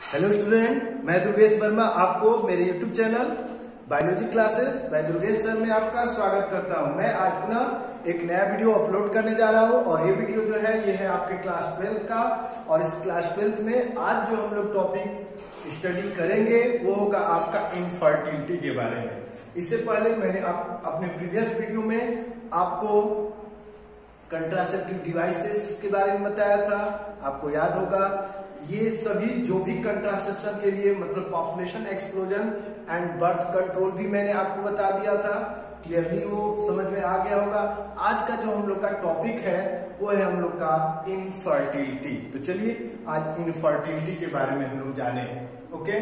Hello student, मैं दुर्गेश वर्मा आपको मेरे YouTube channel biology classes bye Durgesh sir में आपका स्वागत करता हूं। मैं आज पुनः एक नया वीडियो अपलोड करने जा रहा हूं और ये वीडियो जो है ये है आपके क्लास 12th का। और इस क्लास 12th में आज जो हम लोग टॉपिक स्टडी करेंगे वो होगा आपका इनफर्टिलिटी के बारे में। इससे पहले मैंने अपने प्रीवियस वीडियो में आपको कंट्रासेप्टिव डिवाइसेस के बारे में बताया था। आपको याद होगा ये सभी जो भी कंट्रासेप्शन के लिए मतलब population explosion and birth control भी मैंने आपको बता दिया था। क्लियरली वो समझ में आ गया होगा। आज का जो हम लोग का टॉपिक है वो है हम लोग का इनफर्टिलिटी। तो चलिए आज इनफर्टिलिटी के बारे में हम लोग जाने। Okay,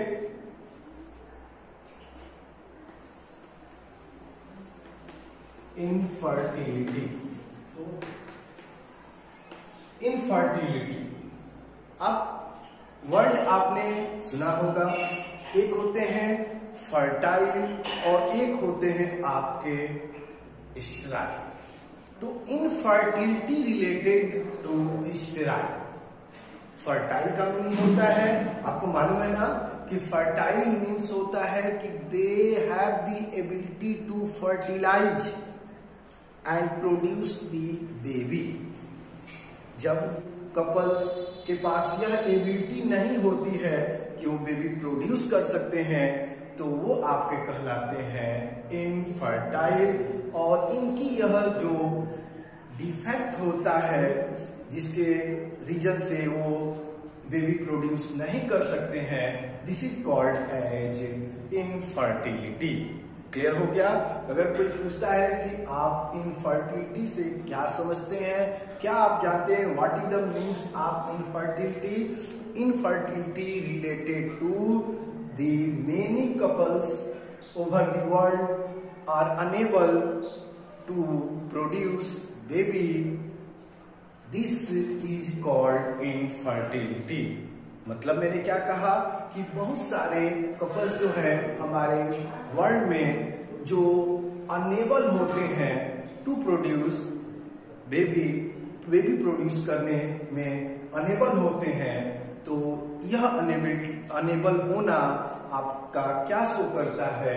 infertility. इनफर्टिलिटी अब वर्ड आपने सुना होगा। एक होते हैं फर्टाइल और एक होते हैं आपके स्टेराइल। तो infertility related to sterile. Fertile का मीनिंग होता है, आपको मालूम है ना कि फर्टाइल मीन्स होता है कि they have the ability to fertilise and produce the baby. जब कपल्स के पास यह एबिलिटी नहीं होती है कि वो बेबी प्रोड्यूस कर सकते हैं तो वो आपके कहलाते हैं इनफर्टाइल। और इनकी यह जो डिफेक्ट होता है जिसके रीजन से वो बेबी प्रोड्यूस नहीं कर सकते हैं, this is called as infertility. Clear हो गया? अगर कोई पूछता है कि आप इनफर्टिलिटी से क्या समझते हैं, क्या आप जानते हैं what is the means of infertility? Infertility related to the many couples over the world are unable to produce baby, this is called infertility. मतलब मैंने क्या कहा कि बहुत सारे कपल्स जो है हमारे वर्ल्ड में जो अनेबल होते हैं टू प्रोड्यूस बेबी प्रोड्यूस करने में अनेबल होते हैं। तो यह अनेबल होना आपका क्या शो करता है?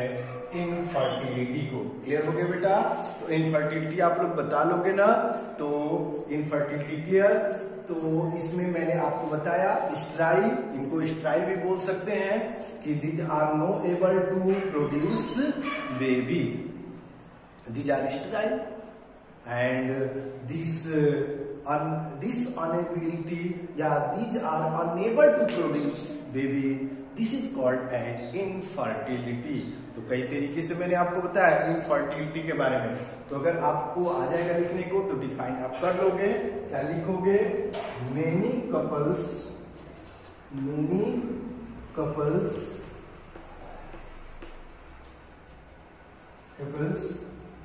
इनफर्टिलिटी को। क्लियर हो गया बेटा? तो इनफर्टिलिटी आप लोग बता लोगे ना? तो इनफर्टिलिटी क्लियर। तो इसमें मैंने आपको बताया स्टेराइल, इनको स्टेराइल भी बोल सकते हैं कि these are no able to produce baby, these are sterile and this inability या these are unable to produce baby, this is called as infertility. तो कई तरीके से मैंने आपको बताया इनफर्टिलिटी के बारे में। तो अगर आपको आ जाएगा लिखने को तो डिफाइन आप कर लोगे। क्या लिखोगे? Many couples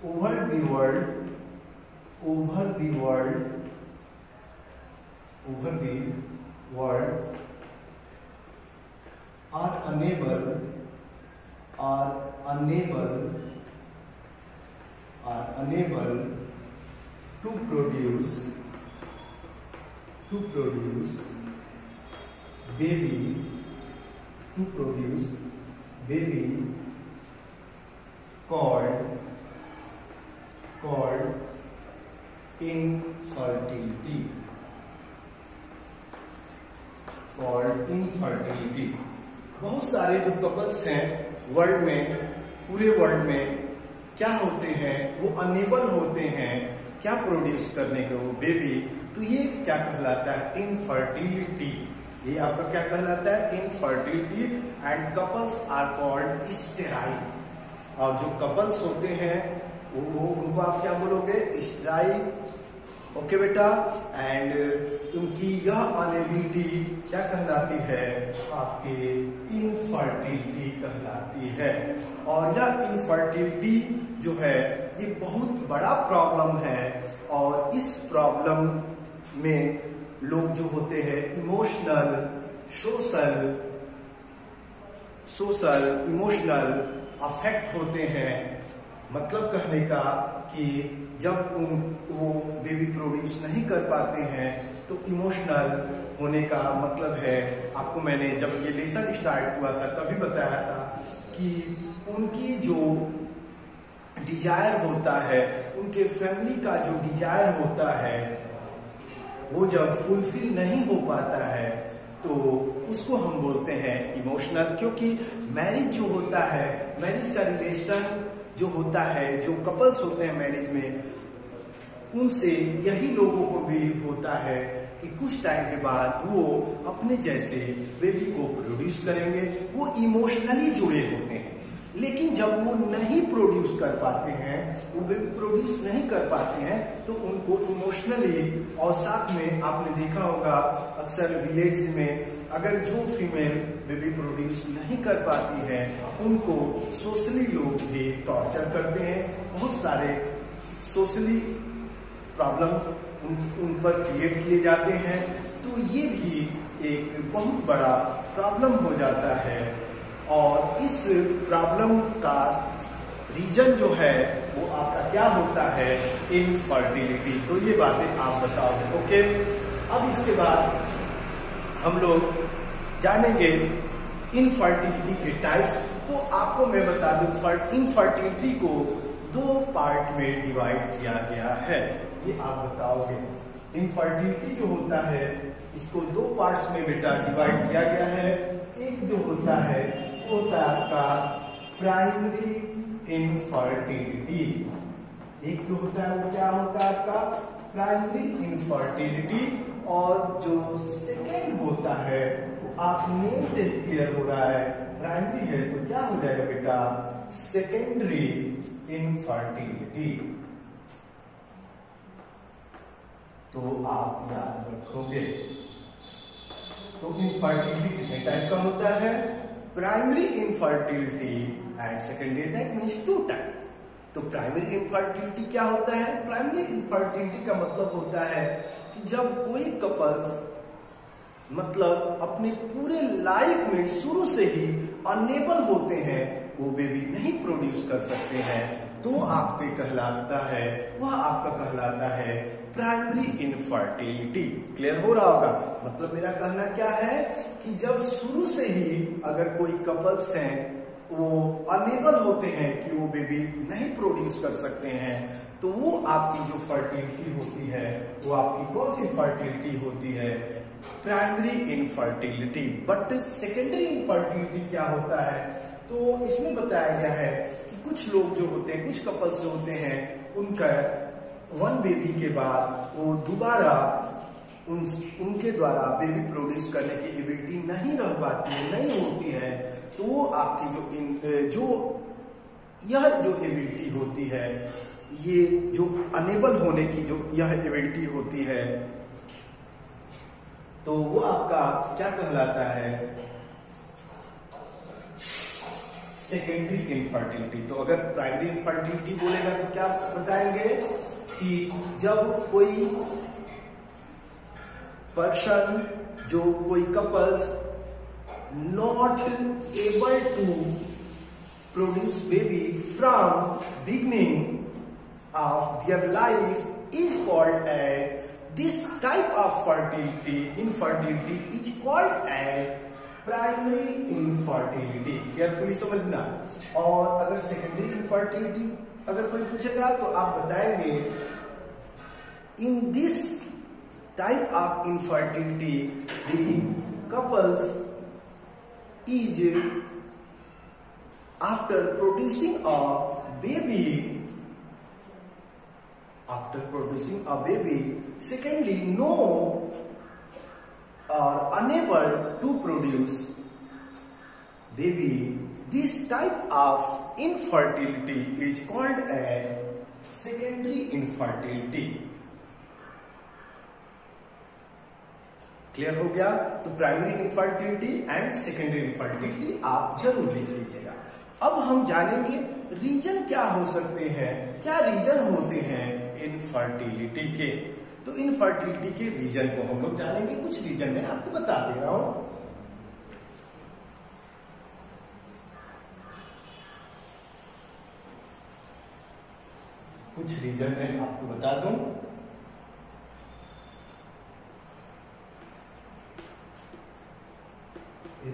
over the world are unable to produce baby called infertility। बहुत सारे जो कपल्स हैं वर्ल्ड में, पूरे वर्ल्ड में क्या होते हैं, वो अनेबल होते हैं क्या प्रोड्यूस करने के वो बेबी। तो ये क्या कहलाता है? इनफर्टिलिटी। ये आपका क्या कहलाता है? Infertility. And couples are called sterile. और जो कपल्स होते हैं वो उनको आप क्या बोलोगे? स्टेराइल। ओके बेटा? एंड उनकी यह अनेबिलिटी क्या कहलाती है? आपके इनफर्टिलिटी कहलाती है। और यह इनफर्टिलिटी जो है ये बहुत बड़ा प्रॉब्लम है। और इस प्रॉब्लम में लोग जो होते हैं इमोशनल, सोशल, इमोशनल अफेक्ट होते हैं। मतलब कहने का कि जब वो बेबी प्रोड्यूस नहीं कर पाते हैं तो इमोशनल होने का मतलब है, आपको मैंने जब ये लेसन स्टार्ट हुआ था तभी बताया था कि उनकी जो डिजायर होता है, उनके फैमिली का जो डिजायर होता है, वो जब फुलफिल नहीं हो पाता है तो उसको हम बोलते हैं इमोशनल। क्योंकि मैरिज जो होता है, मैरिज का रिलेशन जो होता है, जो कपल्स होते हैं मैरिज में, उनसे यही लोगों को भी होता है कि कुछ टाइम के बाद वो अपने जैसे बेबी को प्रोड्यूस करेंगे। वो इमोशनली जुड़े होते हैं, लेकिन जब वो नहीं प्रोड्यूस कर पाते हैं, वो बेबी प्रोड्यूस नहीं कर पाते हैं, तो उनको इमोशनली, और साथ में आपने देखा होगा अक्सर विलेज में अगर जो फीमेल बेबी प्रोड्यूस नहीं कर पाती है उनको सोशली लोग भी टॉर्चर करते हैं। बहुत सारे सोशली प्रॉब्लम उन पर क्रिएट किए जाते हैं, तो ये भी एक बहुत बड़ा प्रॉब्लम हो जाता है। और इस प्रॉब्लम का रीजन जो है वो आपका क्या होता है, इनफर्टिलिटी। तो ये बातें आप बताओ। ओके, अब इसके बाद हम लोग जानेंगे इनफर्टिलिटी के टाइप्स। तो आपको मैं बता दूं, इनफर्टिलिटी को 2 पार्ट में डिवाइड किया गया है। ये आप बताओगे। इनफर्टिलिटी जो होता है इसको 2 पार्ट्स में बेटा डिवाइड किया गया है। एक जो होता है वो होता है आपका प्राइमरी इनफर्टिलिटी। एक जो होता है वो क्या होता है आपका प्राइमरी इनफर्टिलिटी। और जो सेकेंड होता है वो आप नेम से ही क्लियर हो रहा है, प्राइमरी है तो क्या हो जाएगा बेटा, सेकेंडरी इनफर्टिलिटी। तो आप याद रखोगे। तो इनफर्टिलिटी कितने टाइप का होता है, primary infertility and secondary, that means 2 type. तो प्राइमरी इनफर्टिलिटी क्या होता है, प्राइमरी इनफर्टिलिटी का मतलब होता है कि जब कोई कपल्स मतलब अपने पूरे लाइफ में शुरू से ही अनेबल होते हैं, वो बेबी नहीं प्रोड्यूस कर सकते हैं, तो आपके कहलाता है, वह आपका कहलाता है प्राइमरी इनफर्टिलिटी। क्लियर हो रहा होगा। मतलब मेरा कहना क्या है कि जब शुरू से ही अगर कोई कपल्स हैं वो अनेबल होते हैं कि वो बेबी नहीं प्रोड्यूस कर सकते हैं, तो वो आपकी जो फर्टिलिटी होती है वो आपकी कौन सी फर्टिलिटी होती है, primary infertility. But secondary infertility क्या होता है, तो इसमें बताया गया है कि कुछ लोग जो होते हैं, कुछ कपल्स जो होते हैं, उनका 1 बेबी के बाद वो दोबारा उनके द्वारा बेबी प्रोड्यूस करने की एबिलिटी नहीं रह पाती है, नहीं होती है, तो वो आपकी जो यह जो एबिलिटी होती है, ये जो अनेबल होने की जो यह एबिलिटी होती है, तो वो आपका क्या कहलाता है, सेकेंडरी इनफर्टिलिटी। तो अगर प्राइमरी इनफर्टिलिटी बोलेगा तो क्या बताएंगे कि जब कोई पर्सन, जो कोई couples not able to produce baby from beginning of their life is called as, this type of infertility is called as primary infertility। Carefully समझना। और अगर सेकेंडरी इनफर्टिलिटी अगर कोई पूछेगा तो आप बताएंगे, in this type of infertility the couples is after producing a baby, secondly no or unable to produce baby, this type of infertility is called as secondary infertility। Clear हो गया। तो primary infertility and secondary infertility आप जरूर लिख लीजिएगा। अब हम जानेंगे रीजन क्या हो सकते हैं, क्या रीजन होते हैं इनफर्टिलिटी के। तो इनफर्टिलिटी के रीजन को हम लोग जानेंगे। कुछ रीजन मैं आपको बता दे रहा हूं। कुछ रीजन मैं आपको बता दूं।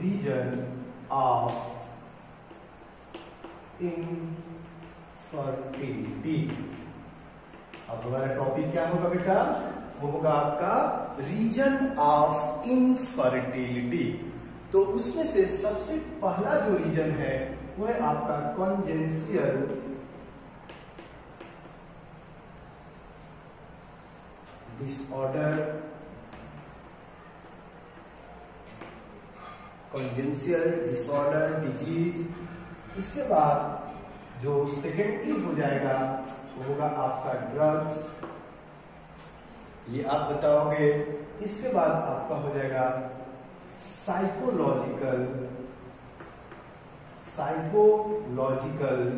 Reason of infertility. अब हमारा टॉपिक क्या होगा बेटा? वो होगा आपका रीजन ऑफ इनफर्टिलिटी। तो उसमें से सबसे पहला जो रीजन है वो है आपका congenital disorder. Congenital disorder disease. इसके बाद जो सेकेंडरी हो जाएगा वो होगा आपका ड्रग्स, ये आप बताओगे। इसके बाद आपका हो जाएगा साइकोलॉजिकल फैक्टर।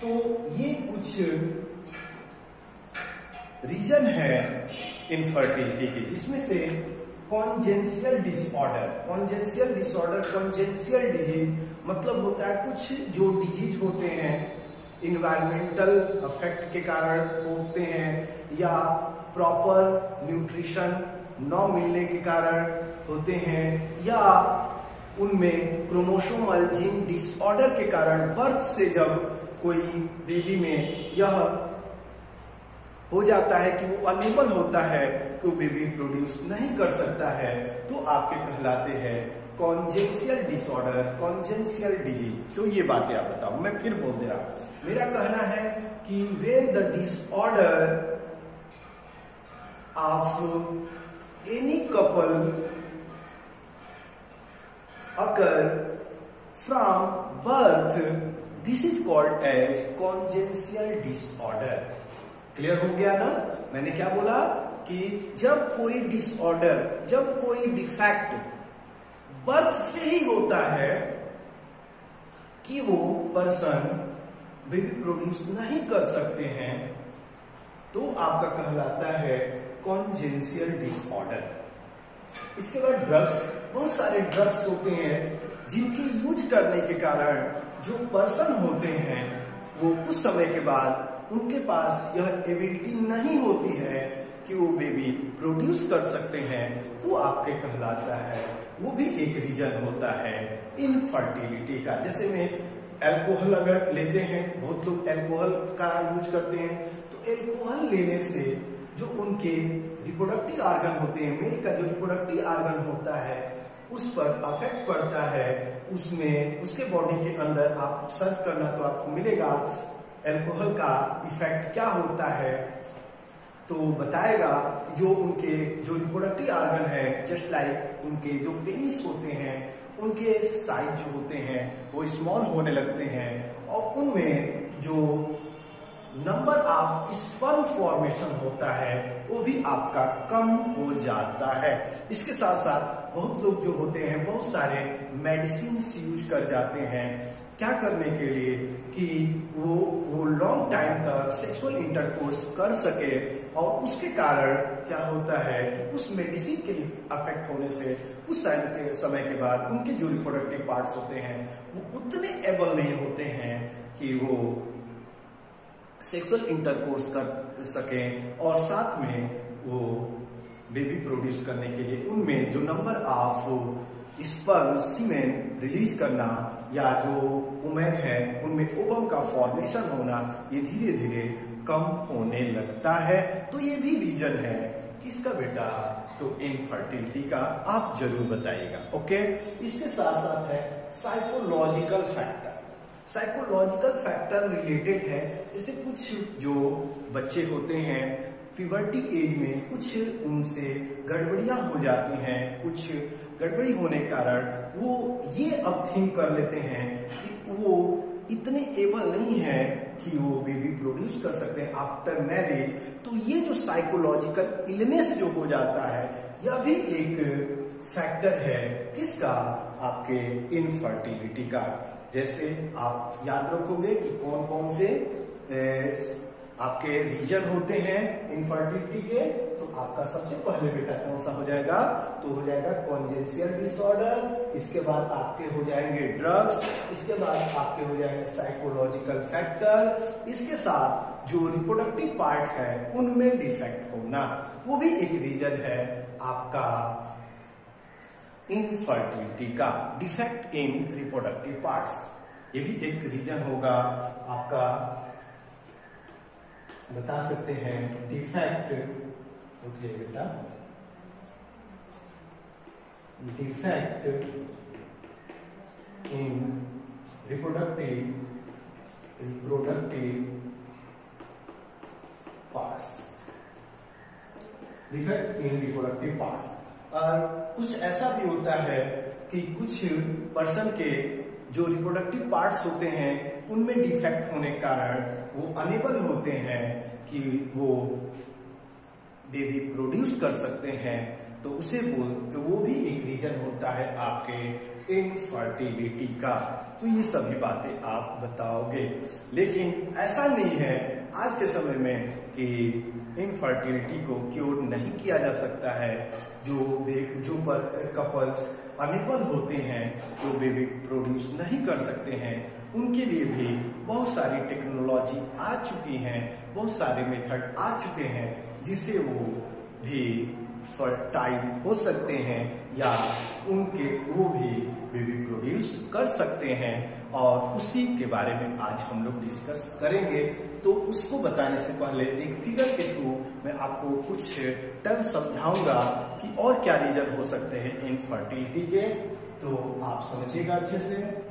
तो ये कुछ रीजन है इनफर्टिलिटी के, जिसमें से कॉन्जेनिटल डिजीज मतलब होता है कुछ जो डिजीज होते हैं इन्वायरमेंटल इफेक्ट के कारण होते हैं, या प्रॉपर न्यूट्रिशन न मिलने के कारण होते हैं, या उनमें क्रोमोसोमल जीन डिसऑर्डर के कारण बर्थ से जब कोई बेबी में यह हो जाता है कि वो अनेबल होता है कि वो बेबी प्रोड्यूस नहीं कर सकता है, तो आपके कहलाते हैं कॉन्जेनिटल डिसऑर्डर, कॉन्जेनिटल डिजीज। तो ये बातें आप बताओ, मैं फिर बोल दे रहा हूं। मेरा कहना है कि when the disorder of any couple occur from birth, this is called as congenital disorder. Clear हो गया ना? मैंने क्या बोला कि जब कोई डिसऑर्डर, जब कोई डिफेक्ट बर्थ से ही होता है कि वो पर्सन बेबी प्रोड्यूस नहीं कर सकते हैं, तो आपका कहलाता है कॉन्जेनिटल डिसऑर्डर। इसके बाद ड्रग्स, बहुत सारे ड्रग्स होते हैं जिनकी यूज करने के कारण जो पर्सन होते हैं वो कुछ समय के बाद उनके पास यह एबिलिटी नहीं होती है कि वो बेबी प्रोड्यूस कर सकते हैं, तो आपके कहलाता है, वो भी एक रीजन होता है इनफर्टिलिटी का। जैसे में अल्कोहल अगर लेते हैं, बहुत लोग अल्कोहल का यूज करते हैं, तो अल्कोहल लेने से जो उनके रिप्रोडक्टिव ऑर्गन होते हैं, मेल का जो रिप्रोडक्टिव ऑर्गन होता है उस पर अफेक्ट पड़ता है, उसमें उसके बॉडी के अंदर आप सर्च करना तो आपको मिलेगा अल्कोहल का इफेक्ट क्या होता है, तो बताएगा कि जो उनके जो रिप्रोडक्टिव ऑर्गन है, जस्ट लाइक उनके जो पेनिस होते हैं, उनके साइज जो होते हैं वो स्मॉल होने लगते हैं, और उनमें जो नंबर ऑफ स्पर्म फॉर्मेशन होता है वो भी आपका कम हो जाता है। इसके साथ साथ बहुत लोग जो होते हैं बहुत सारे मेडिसिन यूज कर जाते हैं, क्या करने के लिए कि वो लॉन्ग टाइम तक सेक्सुअल इंटरकोर्स कर सके, और उसके कारण क्या होता है कि उस मेडिसिन के अफेक्ट होने से उस समय के बाद उनके जो रिप्रोडक्टिव पार्ट्स होते हैं वो उतने एबल नहीं होते हैं कि वो सेक्सुअल इंटरकोर्स कर सके, और साथ में वो बेबी प्रोड्यूस करने के लिए उनमें जो number of sperm semen release करना, या जो वुमेन है उनमें ओवम का फॉर्मेशन होना, ये धीरे धीरे कम होने लगता है। तो ये भी रीजन है किसका बेटा? तो इनफर्टिलिटी का। आप जरूर बताइएगा, ओके। इसके साथ साथ है psychological factor. Psychological factor related है, जैसे कुछ जो बच्चे होते हैं प्यूबर्टी एज में कुछ उनसे गड़बड़ियां हो जाती हैं, कुछ गड़बड़ी होने के कारण वो ये अब थिंक कर लेते हैं कि वो इतने एबल नहीं है कि वो बेबी प्रोड्यूस कर सकते हैं आफ्टर मैरिज। तो ये जो साइकोलॉजिकल इलनेस जो हो जाता है यह भी एक फैक्टर है किसका? आपके इनफर्टिलिटी का। जैसे आप याद रखोगे कि कौन कौन से आपके रीजन होते हैं इनफर्टिलिटी के, तो आपका सबसे पहले बेटा कौन सा हो जाएगा, तो हो जाएगा कॉन्जेनिटल डिसऑर्डर, इसके बाद आपके हो जाएंगे ड्रग्स, इसके बाद आपके हो जाएंगे साइकोलॉजिकल फैक्टर, इसके साथ जो रिप्रोडक्टिव पार्ट है उनमें डिफेक्ट होना, वो भी एक रीजन है आपका इनफर्टिलिटी का, डिफेक्ट इन रिप्रोडक्टिव पार्ट्स, ये भी एक रीजन होगा आपका, बता सकते हैं डिफेक्ट, रुकिए बेटा, defect in reproductive parts, defect in reproductive parts. और कुछ ऐसा भी होता है कि कुछ पर्सन के जो रिप्रोडक्टिव पार्ट्स होते हैं उनमें डिफेक्ट होने के कारण वो अनेबल होते हैं कि वो बेबी प्रोड्यूस कर सकते हैं, तो उसे वो भी एक रीजन होता है आपके इनफर्टिलिटी का। तो ये सभी बातें आप बताओगे, लेकिन ऐसा नहीं है आज के समय में कि इनफर्टिलिटी को क्योर नहीं किया जा सकता है। जो कपल्स अनेबल होते हैं, जो बेबी प्रोड्यूस नहीं कर सकते हैं, उनके लिए भी बहुत सारी टेक्नोलॉजी आ चुकी हैं, बहुत सारे मेथड आ चुके हैं जिससे वो भी फर्टाइल हो सकते हैं या वो भी बेबी प्रोड्यूस कर सकते हैं, और उसी के बारे में आज हम लोग डिस्कस करेंगे। तो उसको बताने से पहले एक फिगर के थ्रू मैं आपको कुछ टर्म समझाऊंगा कि और क्या रीजन हो सकते हैं इनफर्टिलिटी के, तो आप समझिएगा अच्छे से।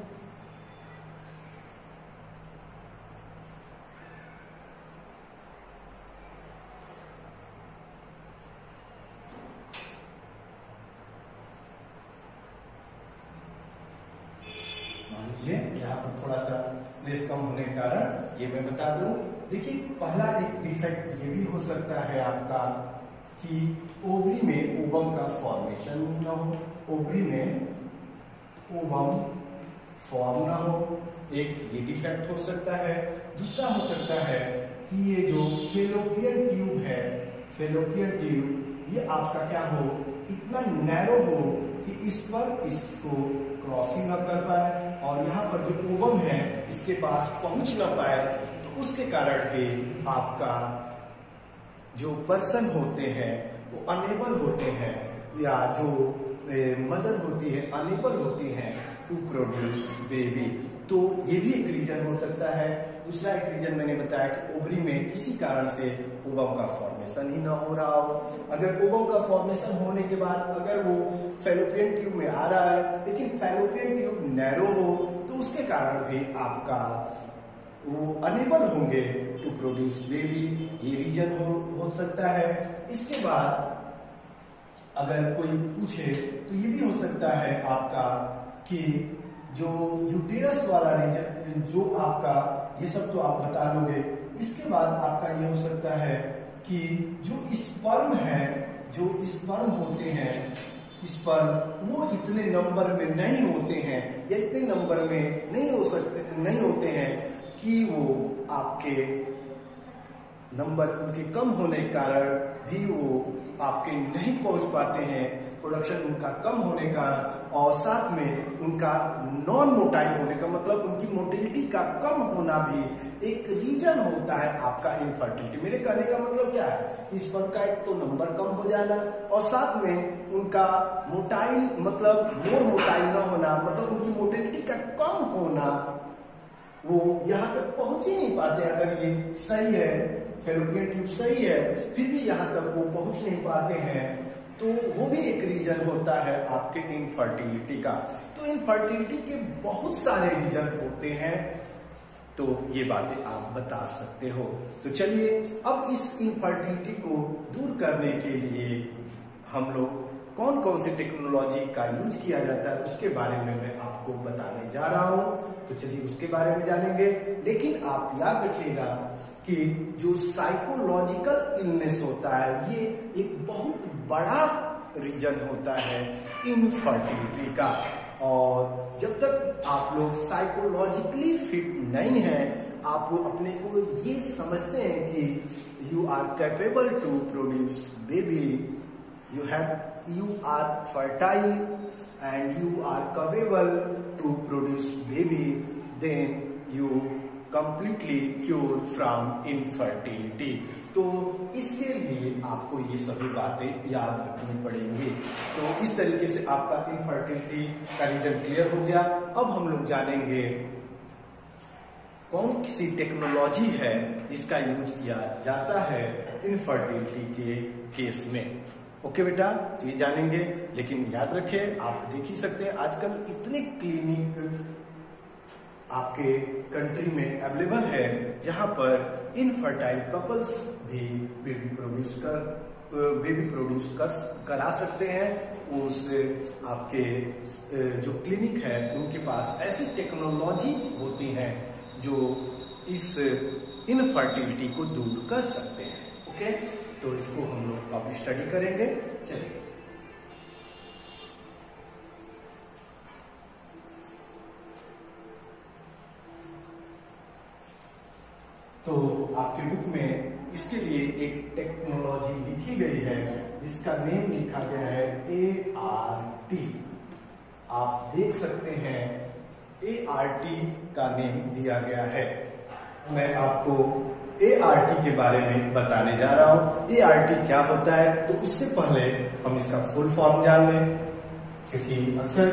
यहाँ पर थोड़ा सा प्लेस कम होने के कारण ये मैं बता दूं। देखिए, पहला एक डिफेक्ट ये भी हो सकता है आपका कि ओवरी में ओवम का फॉर्मेशन ना हो, ओवरी में ओवम फॉर्म ना हो, एक ये डिफेक्ट हो सकता है। दूसरा हो सकता है कि ये जो फेलोपियन ट्यूब है, फेलोपियन ट्यूब ये आपका क्या हो, इतना नैरो हो कि इस पर इसको क्रॉसिंग न कर पाए, और यहाँ पर जो ओवम है इसके पास पहुंच न पाए, तो उसके कारण भी आपका जो पर्सन होते हैं वो अनेबल होते हैं, या जो मदर होती है अनेबल होती हैं टू प्रोड्यूस बेबी। तो ये भी एक रीजन हो सकता है। दूसरा एक रीजन मैंने बताया कि ओवरी में किसी कारण से ओवम का फॉर्मेशन ही ना हो रहा हो। अगर ओवम का फॉर्मेशन होने के बाद अगर वो फैलोपियन ट्यूब में आ रहा है, लेकिन फैलोपियन ट्यूब नैरो हो, तो उसके कारण भी आपका वो अनेबल होंगे टू प्रोड्यूस बेबी, ये रीजन हो सकता है। इसके बाद अगर कोई पूछे तो ये भी हो सकता है आपका कि जो यूटेरस वाला रीजन, जो आपका ये सब तो आप बता लोगे। इसके बाद आपका ये हो सकता है कि जो स्पर्म है, जो स्पर्म होते हैं, स्पर्म वो इतने नंबर में नहीं होते हैं, या इतने नंबर में नहीं होते हैं कि वो आपके नंबर उनके कम होने के कारण भी वो आपके नहीं पहुंच पाते हैं, प्रोडक्शन उनका कम होने का, और साथ में उनका नॉन मोटाइल होने का, मतलब उनकी मोटिलिटी का कम होना भी एक रीजन होता है आपका इनफर्टिलिटी। मेरे कहने का मतलब क्या है, इस पर का एक तो नंबर कम हो जाना, और साथ में उनका मोटाइल मतलब मोर मोटाइल ना होना, मतलब उनकी मोटिलिटी का कम होना, वो यहाँ तक पहुंच ही नहीं पाते। अगर ये सही है, फैलोपियन ट्यूब सही है, फिर भी यहाँ तक वो पहुंच नहीं पाते हैं, तो वो भी एक रीजन होता है आपके इनफर्टिलिटी का। तो इनफर्टिलिटी के बहुत सारे रीजन होते हैं, तो ये बातें आप बता सकते हो। तो चलिए अब इस इनफर्टिलिटी को दूर करने के लिए हम लोग कौन कौन सी टेक्नोलॉजी का यूज किया जाता है उसके बारे में मैं आपको बताने जा रहा हूं। तो चलिए उसके बारे में जानेंगे, लेकिन आप याद रखिएगा कि जो साइकोलॉजिकल इलनेस होता है ये एक बहुत बड़ा रीजन होता है इनफर्टिलिटी का। और जब तक आप लोग साइकोलॉजिकली फिट नहीं हैं, आप अपने को ये समझते हैं कि you are capable to produce baby, you are fertile and you are capable to produce baby, then you completely cure from infertility। तो इसके लिए आपको ये सभी बातें याद रखनी पड़ेंगी। तो इस तरीके से आपका इनफर्टिलिटी का रीजन क्लियर हो गया। अब हम लोग जानेंगे कौन सी टेक्नोलॉजी है जिसका यूज किया जाता है इनफर्टिलिटी के केस में। ओके बेटा, तो ये जानेंगे, लेकिन याद रखें, आप देख ही सकते हैं आजकल इतने क्लिनिक आपके कंट्री में अवेलेबल है जहां पर इनफर्टाइल कपल्स भी बेबी प्रोड्यूस करा सकते हैं। उस आपके जो क्लिनिक है उनके पास ऐसी टेक्नोलॉजी होती हैं जो इस इनफर्टिलिटी को दूर कर सकते हैं। ओके, तो इसको हम लोग अब स्टडी करेंगे। चलिए, तो आपके बुक में इसके लिए एक टेक्नोलॉजी लिखी गई है जिसका नेम लिखा गया है ART। आप देख सकते हैं ART का नेम दिया गया है। मैं आपको ART के बारे में बताने जा रहा हूं। ART क्या होता है, तो उससे पहले हम इसका फुल फॉर्म जान लें, क्योंकि अक्सर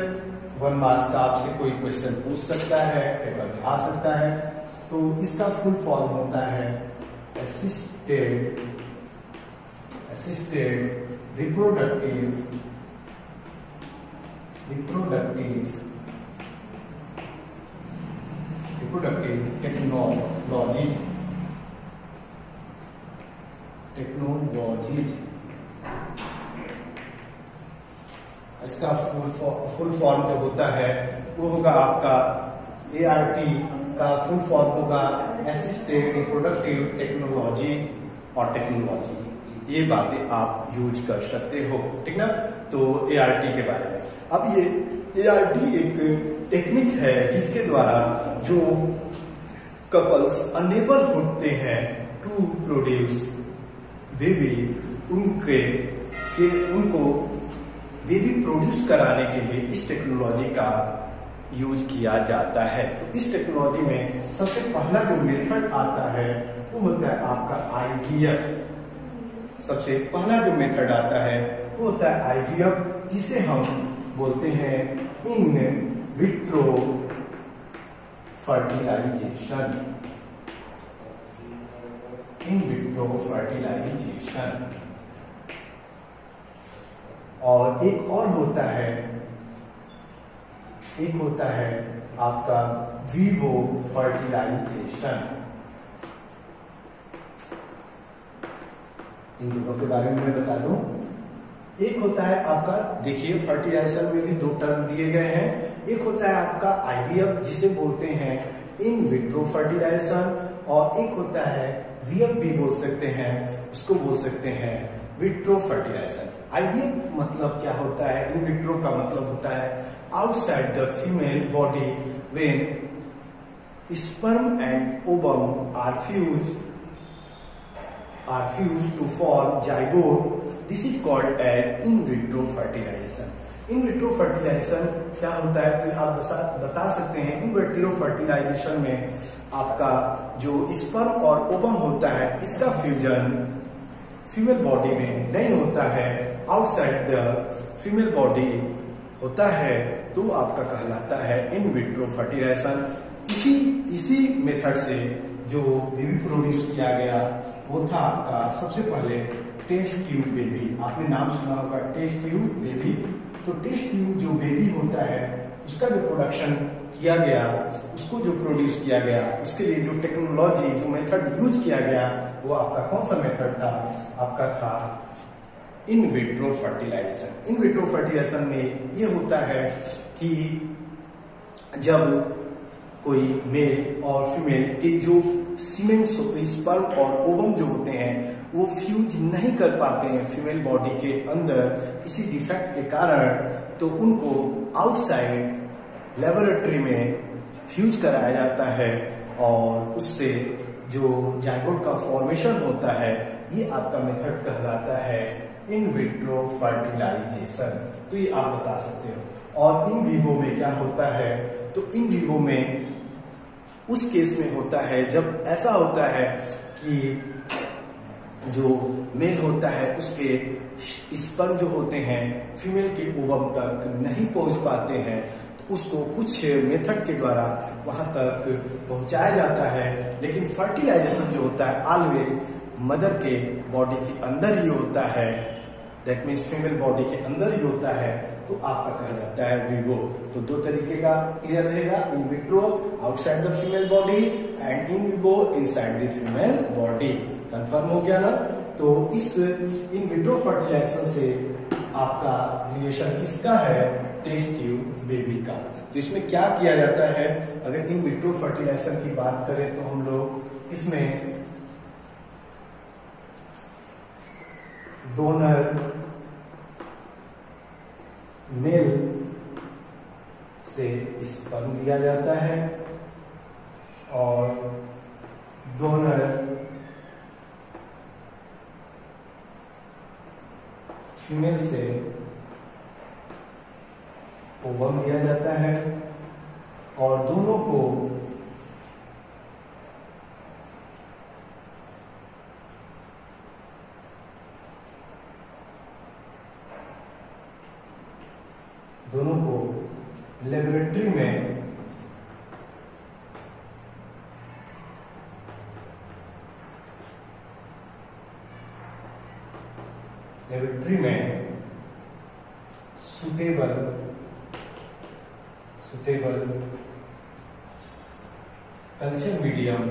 1 मार्क्स का आपसे कोई क्वेश्चन पूछ सकता है, पेपर में आ सकता है। तो इसका फुल फॉर्म होता है असिस्टेड रिप्रोडक्टिव टेक्नोलॉजी। इसका फुल फॉर्म जो होता है वो होगा आपका ART का फुल फॉर्म होगा असिस्टेड रिप्रोडक्टिव टेक्नोलॉजी और टेक्नोलॉजी। ये बातें आप यूज कर सकते हो, ठीक ना। तो ART के बारे में, अब ये ART एक टेक्निक है जिसके द्वारा जो कपल्स अनेबल होते हैं टू प्रोड्यूस बेबी, उनको बेबी प्रोड्यूस कराने के लिए इस टेक्नोलॉजी का यूज किया जाता है। तो इस टेक्नोलॉजी में सबसे पहला जो मेथड आता है वो होता है आपका IVF। सबसे पहला जो मेथड आता है वो होता है IVF, जिसे हम बोलते हैं इन विट्रो फर्टिलाइजेशन। और एक और होता है आपका वीवो फर्टिलाइजेशन। इन दोनों के बारे में मैं बता दूं। एक होता है आपका, देखिए फर्टिलाइजेशन में भी 2 टर्म दिए गए हैं। एक होता है आपका IVF, जिसे बोलते हैं इन विट्रो फर्टिलाइजेशन, और एक होता है VF भी बोल सकते हैं, उसको बोल सकते हैं विट्रो फर्टिलाइजेशन। IVF मतलब क्या होता है, इन विट्रो का मतलब होता है outside the female body when sperm and ovum are fused to form zygote. This is called as in vitro fertilization. In vitro fertilisation क्या होता है, तो आप बता सकते हैं इन विट्रो फर्टिलाइजेशन में आपका जो स्पर्म और ओवम होता है इसका फ्यूजन फीमेल बॉडी में नहीं होता है, आउटसाइड द फीमेल बॉडी होता है, तो आपका कहलाता है इन विट्रो फर्टिलाइजेशन। इसी मेथड से जो बेबी प्रोड्यूस किया गया वो था आपका सबसे पहले टेस्ट ट्यूब बेबी। आपने नाम सुना होगा टेस्ट ट्यूब बेबी। तो टेस्ट ट्यूब जो बेबी होता है उसका जो प्रोडक्शन किया गया, उसको जो प्रोड्यूस किया गया, उसके लिए जो टेक्नोलॉजी, जो मेथड यूज किया गया वो आपका कौन सा मेथड था, आपका था in vitro fertilisation. In vitro fertilisation में ये होता है कि जब कोई मेल और फीमेल के जो सीमेन, स्पर्म और ओवम जो होते हैं वो फ्यूज नहीं कर पाते हैं फीमेल बॉडी के अंदर किसी डिफेक्ट के कारण, तो उनको आउटसाइड लेबोरेटरी में फ्यूज कराया जाता है और उससे जो जायगोट का फॉर्मेशन होता है, ये आपका मेथड कहलाता है इन विट्रो फर्टिलाइजेशन। तो ये आप बता सकते हो। और इन विवो में क्या होता है, तो इन विवो में उस केस में होता है जब ऐसा होता है कि जो मेल होता है उसके स्पर्म जो होते हैं फीमेल के ओवम तक नहीं पहुंच पाते हैं, तो उसको कुछ मेथड के द्वारा वहां तक पहुंचाया जाता है। लेकिन फर्टिलाइजेशन जो होता है ऑलवेज मदर के बॉडी के अंदर ही होता है, दैट मीन्स फीमेल बॉडी के अंदर ही होता है। तो आपका कहा जाता है विवो। तो दो तरीके का क्लियर रहेगा, in vitro outside the female body and in vivo inside the female body. Confirm हो गया ना। तो इस इन विट्रो फर्टिलाइजेशन से आपका रिलेशन किसका है, टेस्ट ट्यूब बेबी का। तो इसमें क्या किया जाता है, अगर इन विट्रो फर्टिलाइजेशन की बात करें तो हम लोग इसमें डोनर मेल से स्पर्म लिया जाता है और डोनर फीमेल से ओवम लिया जाता है और दोनों को लेबोरेटरी में सुटेबल कल्चर मीडियम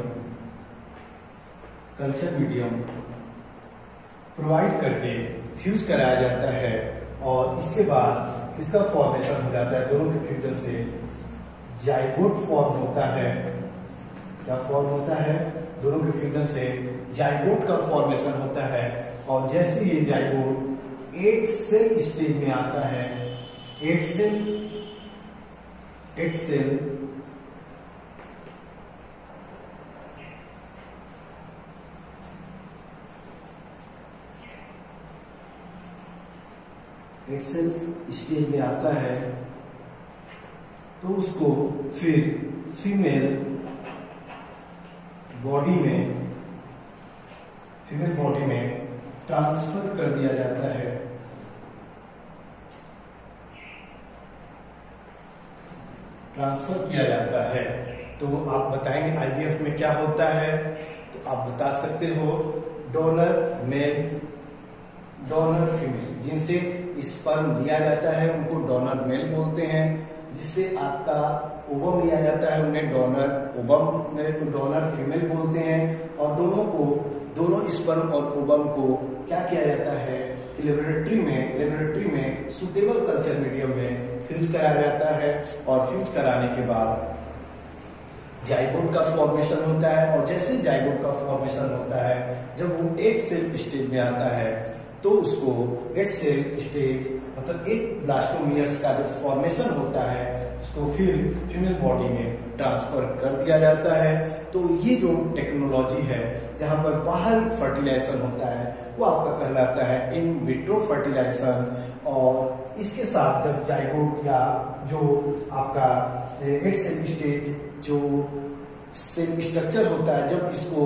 प्रोवाइड करके फ्यूज कराया जाता है और इसके बाद इसका फॉर्मेशन हो जाता है। दोनों के फ्यूजन से जाइगोट फॉर्म होता है। क्या फॉर्म होता है, दोनों के फ्यूजन से जाइगोट का फॉर्मेशन होता है और जैसे ये जाइगोट 8 सेल स्टेज में आता है, 8 सेल स्टेज में आता है, तो उसको फिर फीमेल बॉडी में ट्रांसफर कर दिया जाता है। ट्रांसफर किया जाता है। तो आप बताएंगे आईवीएफ में क्या होता है, तो आप बता सकते हो डोनर मेल डोनर फीमेल, जिनसे स्पर्म लिया जाता है उनको डोनर मेल बोलते हैं, जिससे आपका ओवम लिया जाता है उन्हें डोनर फीमेल बोलते हैं। और दोनों स्पर्म और ओवम को क्या किया जाता है कि लेबोरेटरी में सुटेबल कल्चर मीडियम में फ्यूज कराया जाता है और फ्यूज कराने के बाद जाइगोट का फॉर्मेशन होता है। और जैसे जाइगोट का फॉर्मेशन होता है, जब वो 8 सेल स्टेज में आता है तो उसको 8 सेल स्टेज मतलब 8 ब्लास्टोमियर्स का जो फॉर्मेशन होता है उसको फिर फीमेल बॉडी में ट्रांसफर कर दिया जाता है। तो ये जो टेक्नोलॉजी है जहां पर बाहर फर्टिलाइजेशन होता है वो आपका कहलाता है इन विट्रो फर्टिलाइजेशन। और इसके साथ जब जाइगोट या जो आपका 8 सेल स्टेज जो सेल स्ट्रक्चर होता है, जब इसको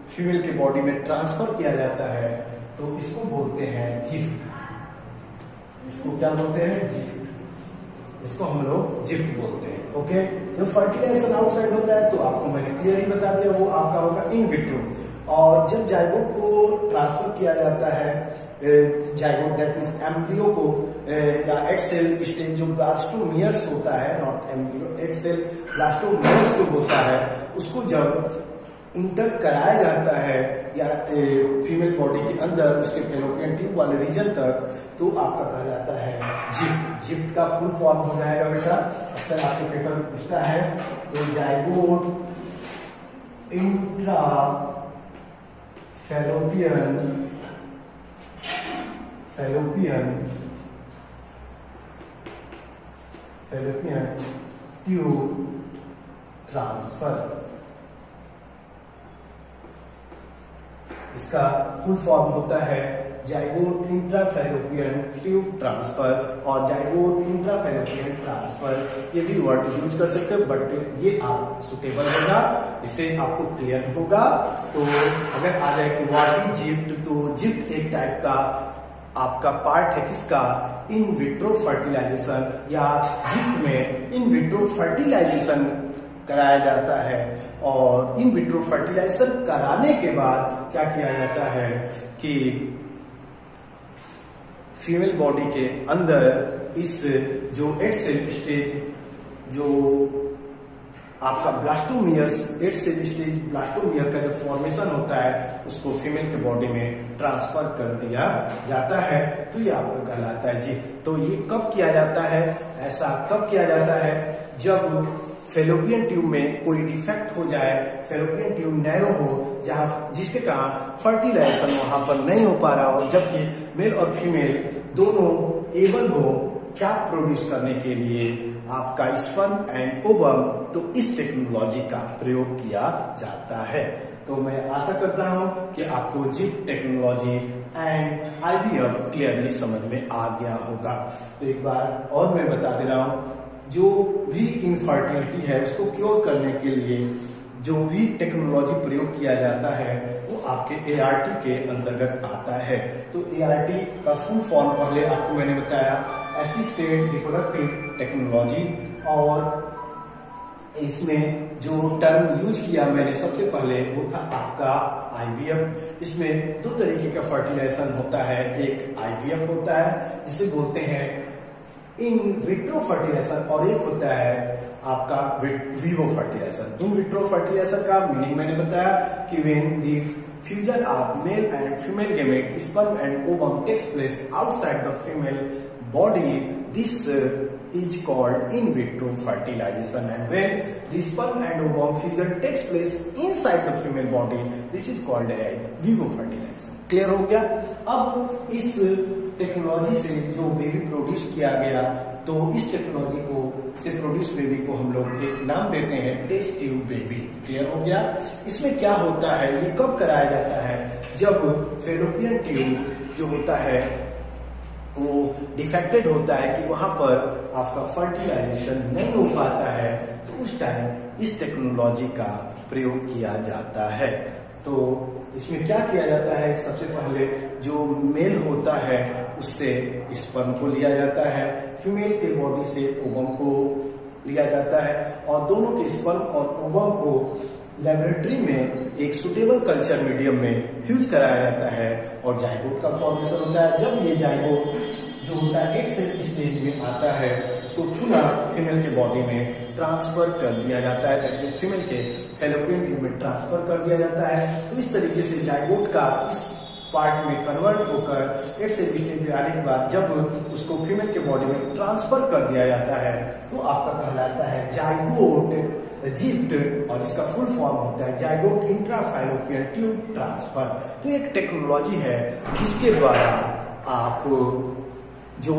फीमेल के बॉडी में ट्रांसफर किया जाता है तो इसको बोलते हैं जिफ्ट। इसको क्या बोलते हैं, जिफ्ट। इसको हम लोग जिफ्ट बोलते हैं। ओके, जो फर्टिलाइजेशन आउटसाइड होता है तो आपको मैंने क्लियरली बता दिया, वो आपका होगा इन विट्रो। और जब जाइगोट को ट्रांसफर किया जाता है, जाइगोट दैट मींस एम्ब्रियो को या 8 सेल स्टेज जो ब्लास्टोमियर्स होता है, नॉट एम्ब्रियो, 8 सेल ब्लास्टोमियर्स जो होता है उसको जब इंटर कराया जाता है या फीमेल बॉडी के अंदर उसके फेलोपियन ट्यूब वाले रीजन तक, तो आपका कहा जाता है जिफ्ट। जिफ्ट का फुल फॉर्म हो जाएगा बेटा, अक्सर आपके पेपर में पूछता है, तो zygote intra fallopian tube transfer. इसका फुल फॉर्म होता है जाइगोट इंट्राफैलोपियन ट्यूब ट्रांसफर और जाइगोट इंट्राफैलोपियन ट्रांसफर। ये भी वर्ड यूज कर सकते हो, बट ये आप सुटेबल होगा, इससे आपको क्लियर होगा। तो अगर आ जाए कि व्हाट इज जिफ्ट, तो जिफ्ट एक टाइप का आपका पार्ट है किसका, इन विट्रो फर्टिलाइजेशन, या जिफ्ट में इन विट्रो फर्टिलाइजेशन कराया जाता है। और इन विट्रो फर्टिलाइजेशन कराने के बाद क्या किया जाता है कि फीमेल बॉडी के अंदर इस जो 8 सेल स्टेज जो आपका ब्लास्टोमियर्स 8 सेल स्टेज ब्लास्टोमियर का जो फॉर्मेशन होता है उसको फीमेल के बॉडी में ट्रांसफर कर दिया जाता है। तो ये आपका कहलाता है जिफ्ट। तो ये कब किया जाता है, ऐसा कब किया जाता है, जब फेलोपियन ट्यूब में कोई डिफेक्ट हो जाए, फेलोपियन ट्यूब नैरो हो, जहां जिसके कारण फर्टिलाइजेशन वहां पर नहीं हो पा रहा हो, जबकि मेल और फीमेल दोनों एबल हो क्या प्रोड्यूस करने के लिए आपका स्पर्म एंड ओवम। तो इस टेक्नोलॉजी का प्रयोग किया जाता है। तो मैं आशा करता हूं कि आपको gift technology and IVF clearly समझ में आ गया होगा। तो एक बार और मैं बता दे रहा हूं, जो भी इनफर्टिलिटी है उसको क्योर करने के लिए जो भी टेक्नोलॉजी प्रयोग किया जाता है वो आपके ART के अंतर्गत आता है। तो ART का फुल फॉर्म पहले आपको मैंने बताया, असिस्टेड रिप्रोडक्टिव टेक्नोलॉजी। और इसमें जो टर्म यूज किया मैंने सबसे पहले वो था आपका IVF। इसमें 2 तरीके का फर्टिलाइजेशन होता है, एक IVF होता है जिसे बोलते हैं इन विट्रो फर्टिलाइजेशन, और एक होता है आपका vivo fertilisation. In vitro fertilisation का मीनिंग मैंने बताया कि when the fusion of male and female gamete sperm and ovum takes place outside the female body, this is called in vitro fertilization, and when the sperm and ovum fusion takes place inside the female body, this is called as vivo fertilization। Clear हो गया। अब इस technology से जो baby produce किया गया, तो इस टेक्नोलॉजी को से प्रोड्यूस बेबी को हम लोग एक नाम देते हैं टेस्ट ट्यूब बेबी। क्लियर हो गया। इसमें क्या होता है, ये कब कराया जाता है, जब फेलोपियन ट्यूब जो होता है वो डिफेक्टेड होता है कि वहां पर आपका फर्टिलाइजेशन नहीं हो पाता है, तो उस टाइम इस टेक्नोलॉजी का प्रयोग किया जाता है। तो इसमें क्या किया जाता है, सबसे पहले जो मेल होता है उससे स्पर्म को लिया जाता है, फीमेल के बॉडी से ओवम को लिया जाता है, और दोनों के स्पर्म और ओवम को लेबोरेटरी में एक सुटेबल कल्चर मीडियम में फ्यूज कराया जाता है और जाइगोट का फॉर्मेशन होता है। जब ये जाइगोट जो होता है 8 सेल स्टेज में आता है, उसको पुनः फीमेल के बॉडी में ट्रांसफर कर दिया जाता है, ताकि फीमेल के फेलोपियन ट्यूब में ट्रांसफर कर दिया जाता है। तो इस तरीके से जाइगोट का इस पार्ट में कन्वर्ट होकर 8 सेल स्टेज में आने के बाद जब उसको फीमेल के बॉडी में ट्रांसफर कर दिया जाता है, तो आपका कहलाता है जाइगोट जिफ्ट, और इसका फुल फॉर्म होता है जाइगोट इंट्राफैलोपियन ट्यूब ट्रांसफर। तो एक टेक्नोलॉजी है जिसके द्वारा आप जो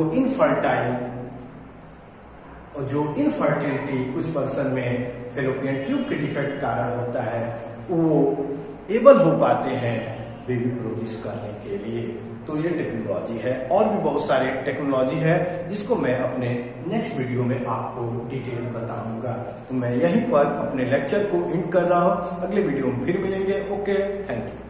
इनफर्टिलिटी कुछ पर्सन में फेलोपियन ट्यूब के डिफेक्ट कारण होता है, वो एबल हो पाते हैं बेबी प्रोड्यूस करने के लिए। तो ये टेक्नोलॉजी है, और भी बहुत सारे टेक्नोलॉजी है जिसको मैं अपने नेक्स्ट वीडियो में आपको डिटेल बताऊंगा। तो मैं यहीं पर अपने लेक्चर को एंड कर रहा हूं, अगले वीडियो में फिर मिलेंगे। Okay, thank you.